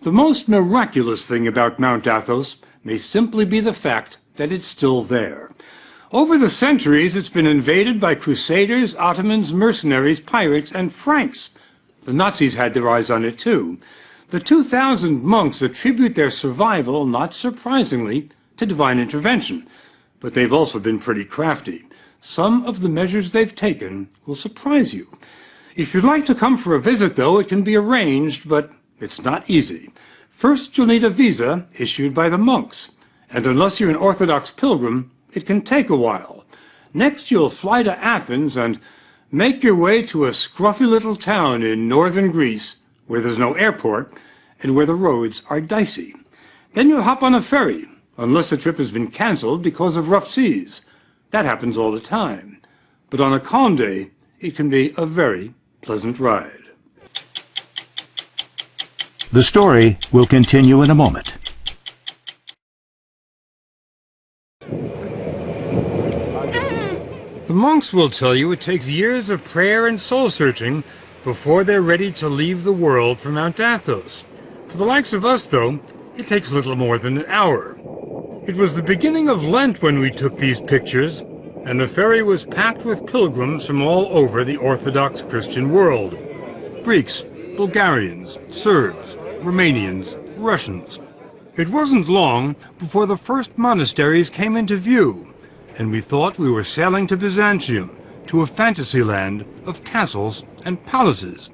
The most miraculous thing about Mount Athos may simply be the fact that it's still there. Over the centuries, it's been invaded by crusaders, Ottomans, mercenaries, pirates, and Franks. The Nazis had their eyes on it too. The 2,000 monks attribute their survival, not surprisingly, to divine intervention. But they've also been pretty crafty. Some of the measures they've taken will surprise you. If you'd like to come for a visit, though, it can be arranged, but it's not easy. First, you'll need a visa issued by the monks. And unless you're an Orthodox pilgrim, it can take a while. Next, you'll fly to Athens and make your way to a scruffy little town in northern Greece where there's no airport and where the roads are dicey. Then you'll hop on a ferry, unless the trip has been canceled because of rough seas. That happens all the time. But on a calm day, it can be a very pleasant ride. The story will continue in a moment. The monks will tell you it takes years of prayer and soul-searching before they're ready to leave the world for Mount Athos. For the likes of us, though, it takes little more than an hour. It was the beginning of Lent when we took these pictures, and the ferry was packed with pilgrims from all over the Orthodox Christian world. Greeks, Bulgarians, Serbs, Romanians, Russians. It wasn't long before the first monasteries came into view, and we thought we were sailing to Byzantium, to a fantasy land of castles and palaces.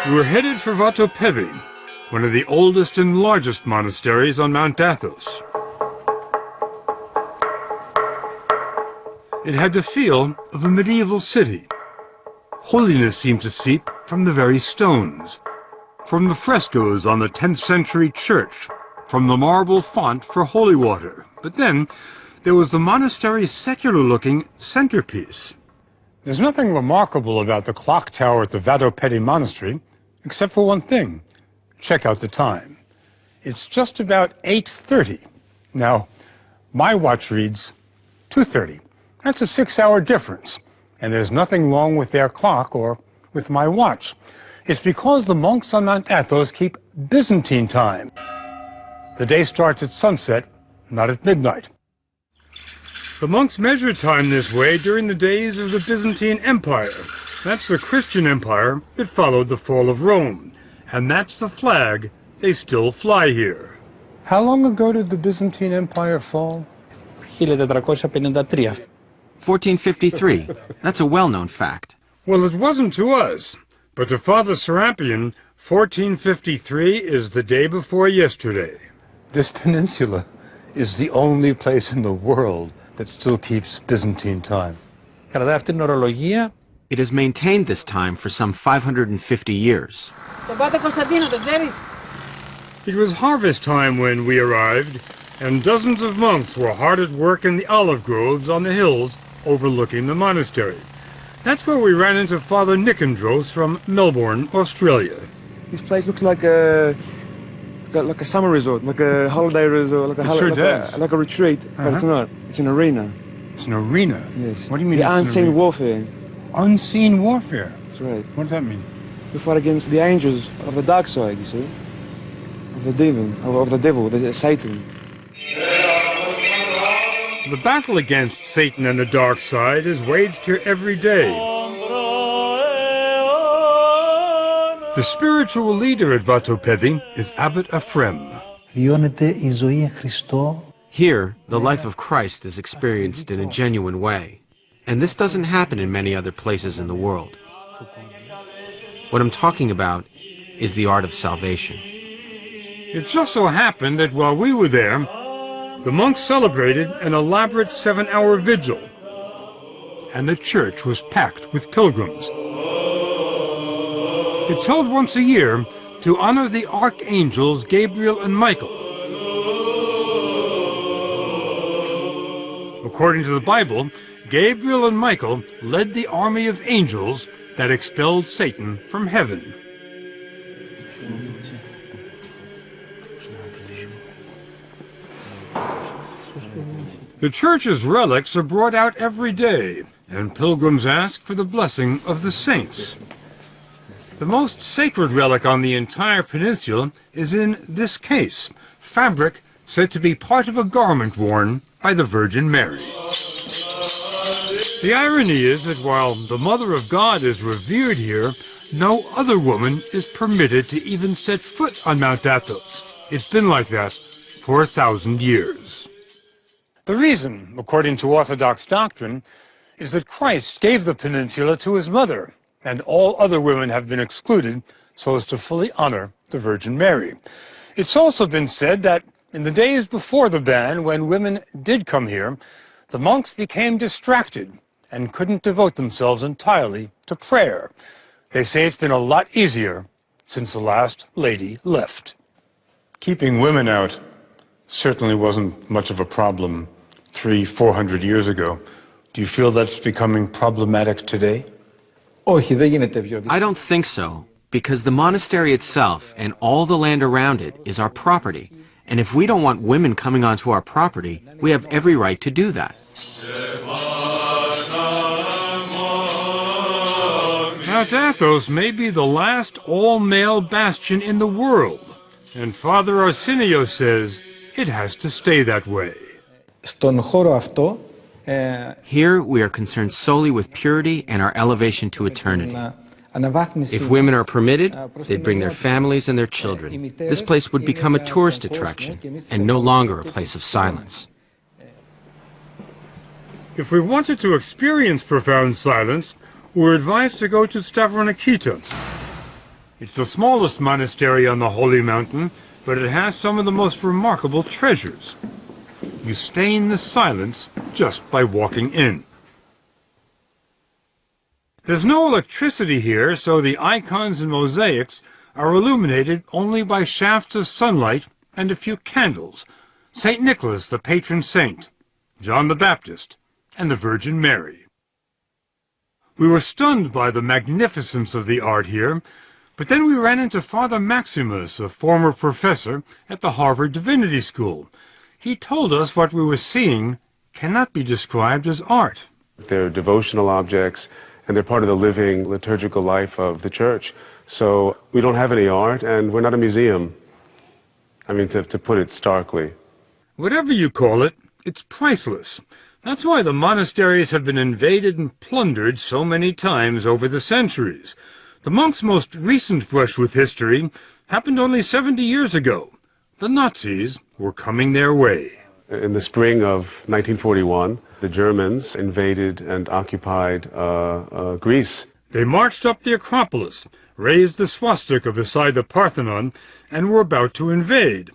We were headed for Vatopedi, one of the oldest and largest monasteries on Mount Athos. It had the feel of a medieval city. Holiness seemed to seep from the very stones, from the frescoes on the 10th century church, from the marble font for holy water. But then there was the monastery's secular-looking centerpiece. There's nothing remarkable about the clock tower at the Vatopedi Monastery, except for one thing. Check out the time. It's just about 8:30. Now, my watch reads 2:30. That's a 6-hour difference, and there's nothing wrong with their clock or with my watch. It's because the monks on Mount Athos keep Byzantine time. The day starts at sunset, not at midnight. The monks measured time this way during the days of the Byzantine Empire. That's the Christian empire that followed the fall of Rome, and that's the flag they still fly here. How long ago did the Byzantine Empire fall? 1453. 1453. That's a well-known fact. Well, it wasn't to us, but to Father Serapion, 1453 is the day before yesterday. This peninsula is the only place in the world that still keeps Byzantine time. It has maintained this time for some 550 years. It was harvest time when we arrived, and dozens of monks were hard at work in the olive groves on the hills overlooking the monastery. That's where we ran into Father Nicandros from Melbourne, Australia. This place looks like a summer resort, like a holiday resort, like a retreat, but it's not. It's an arena. It's an arena? Yes. What do you mean? The unseen warfare. Unseen warfare? That's right. What does that mean? We fight against the angels of the dark side, you see, of the devil, Satan. The battle against Satan and the dark side is waged here every day. The spiritual leader at Vatopedi is Abbot Ephrem. Here, the life of Christ is experienced in a genuine way, and this doesn't happen in many other places in the world. What I'm talking about is the art of salvation. It just so happened that while we were there, the monks celebrated an elaborate 7-hour vigil, and the church was packed with pilgrims. It's held once a year to honor the archangels Gabriel and Michael. According to the Bible, Gabriel and Michael led the army of angels that expelled Satan from heaven. The church's relics are brought out every day, and pilgrims ask for the blessing of the saints. The most sacred relic on the entire peninsula is in this case, fabric said to be part of a garment worn by the Virgin Mary. The irony is that while the Mother of God is revered here, no other woman is permitted to even set foot on Mount Athos. It's been like that for 1,000 years. The reason, according to Orthodox doctrine, is that Christ gave the peninsula to his mother, and all other women have been excluded so as to fully honor the Virgin Mary. It's also been said that in the days before the ban, when women did come here, the monks became distracted and couldn't devote themselves entirely to prayer. They say it's been a lot easier since the last lady left. Keeping women out certainly wasn't much of a problem 300-400 years ago. Do you feel that's becoming problematic today? I don't think so, because the monastery itself and all the land around it is our property. And if we don't want women coming onto our property, we have every right to do that. Mount Athos may be the last all-male bastion in the world, and Father Arsenio says it has to stay that way. Here we are concerned solely with purity and our elevation to eternity. If women are permitted, they'd bring their families and their children. This place would become a tourist attraction and no longer a place of silence. If we wanted to experience profound silence, we're advised to go to Stavronikita. It's the smallest monastery on the Holy Mountain, but it has some of the most remarkable treasures. You stain the silence just by walking in. There's no electricity here, so the icons and mosaics are illuminated only by shafts of sunlight and a few candles. St. Nicholas, the patron saint, John the Baptist, and the Virgin Mary. We were stunned by the magnificence of the art here, but then we ran into Father Maximus, a former professor at the Harvard Divinity School. He told us what we were seeing cannot be described as art. They're devotional objects, and they're part of the living liturgical life of the church. So we don't have any art, and we're not a museum. I mean, to put it starkly. Whatever you call it, it's priceless. That's why the monasteries have been invaded and plundered so many times over the centuries. The monks' most recent brush with history happened only 70 years ago. The Nazis were coming their way. In the spring of 1941, the Germans invaded and occupied Greece. They marched up the Acropolis, raised the swastika beside the Parthenon, and were about to invade.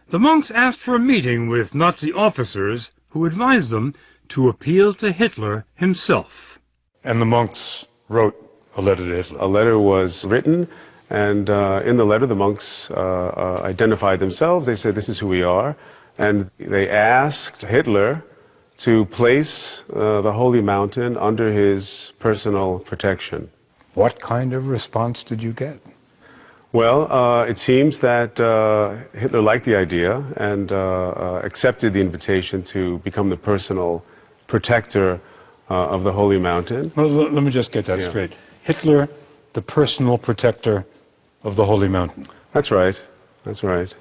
The monks asked for a meeting with Nazi officers who advised them to appeal to Hitler himself. And the monks wrote a letter to Hitler. A letter was written, and in the letter the monks identified themselves. They said, "This is who we are." And they asked Hitler to place the Holy Mountain under his personal protection. What kind of response did you get? Well, it seems that Hitler liked the idea and accepted the invitation to become the personal protector of the Holy Mountain. Well, let me just get that straight. Hitler, the personal protector of the Holy Mountain. That's right. That's right.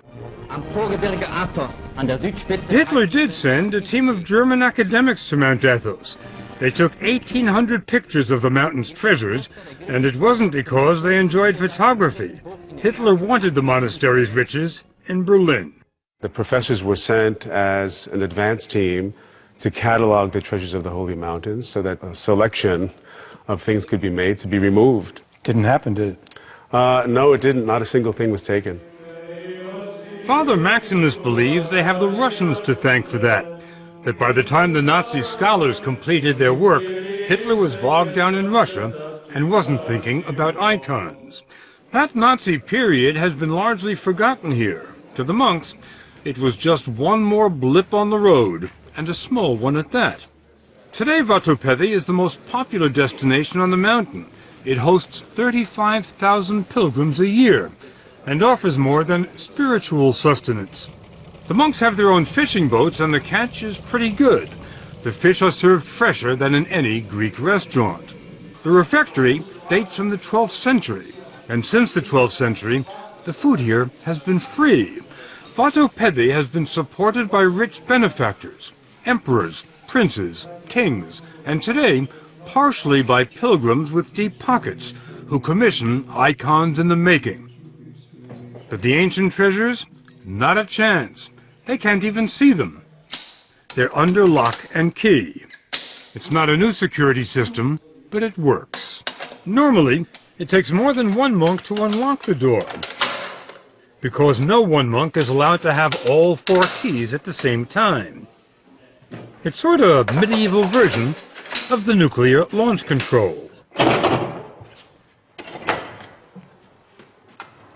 Hitler did send a team of German academics to Mount Athos. They took 1,800 pictures of the mountain's treasures, and it wasn't because they enjoyed photography. Hitler wanted the monastery's riches in Berlin. The professors were sent as an advance team to catalog the treasures of the Holy Mountain so that a selection of things could be made to be removed. Didn't happen, did it? No, it didn't. Not a single thing was taken. Father Maximus believes they have the Russians to thank for that by the time the Nazi scholars completed their work, Hitler was bogged down in Russia and wasn't thinking about icons. That Nazi period has been largely forgotten here. To the monks, it was just one more blip on the road, and a small one at that. Today, Vatopedi is the most popular destination on the mountain. It hosts 35,000 pilgrims a year and offers more than spiritual sustenance. The monks have their own fishing boats and the catch is pretty good. The fish are served fresher than in any Greek restaurant. The refectory dates from the 12th century, and since the 12th century, the food here has been free. Vatopedi has been supported by rich benefactors, emperors, princes, kings, and today, partially by pilgrims with deep pockets, who commission icons in the making. But the ancient treasures? Not a chance. They can't even see them. They're under lock and key. It's not a new security system, but it works. Normally, it takes more than one monk to unlock the door, because no one monk is allowed to have all 4 keys at the same time. It's sort of a medieval version of the nuclear launch control.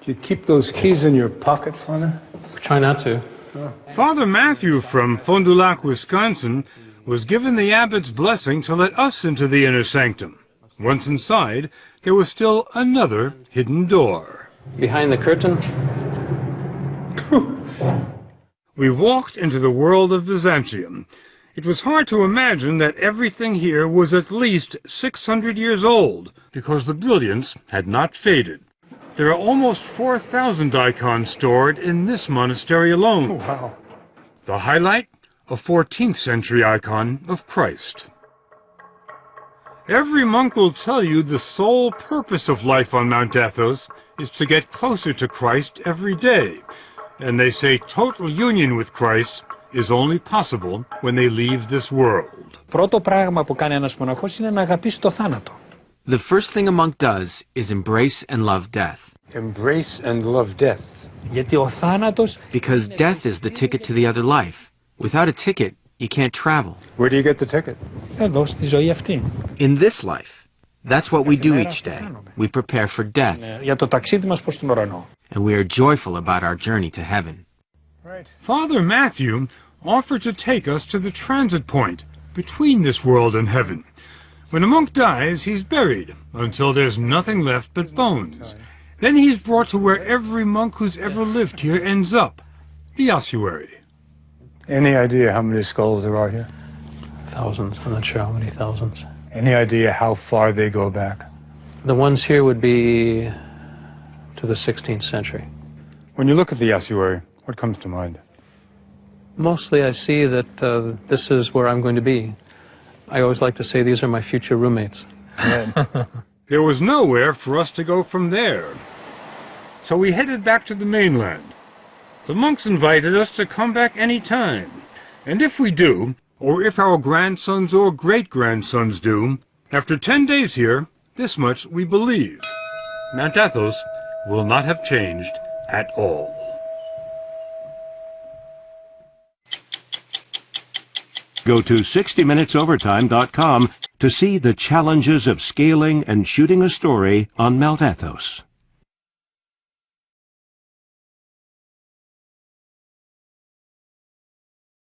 Do you keep those keys in your pocket, Father? Try not to. Father Matthew from Fond du Lac, Wisconsin, was given the abbot's blessing to let us into the inner sanctum. Once inside, there was still another hidden door. Behind the curtain? We walked into the world of Byzantium. It was hard to imagine that everything here was at least 600 years old, because the brilliance had not faded. There are almost 4,000 icons stored in this monastery alone. Oh, wow. The highlight? A 14th century icon of Christ. Every monk will tell you the sole purpose of life on Mount Athos is to get closer to Christ every day. And they say total union with Christ is only possible when they leave this world. Πρώτο πράγμα που κάνει ένας μοναχός είναι να αγαπήσει το θάνατο. The first thing a monk does is embrace and love death. Embrace and love death. Γιατί ο θάνατος... Because death is the ticket to the other life. Without a ticket, you can't travel. Where do you get the ticket? Εδώ, στη ζωή αυτή. In this life, that's what we do each day. We prepare for death, Για το ταξίδι μας προς τον ουρανό. and we are joyful about our journey to heaven. Father Matthew offered to take us to the transit point between this world and heaven. When a monk dies, he's buried until there's nothing left but bones. Then he's brought to where every monk who's ever lived here ends up, the ossuary. Any idea how many skulls there are here? Thousands. I'm not sure how many thousands. Any idea how far they go back? The ones here would be to the 16th century. When you look at the ossuary, what comes to mind? Mostly I see that this is where I'm going to be. I always like to say these are my future roommates. There was nowhere for us to go from there. So we headed back to the mainland. The monks invited us to come back any time. And if we do, or if our grandsons or great-grandsons do, after 10 days here, this much we believe. Mount Athos will not have changed at all. Go to 60minutesovertime.com to see the challenges of scaling and shooting a story on Mount Athos.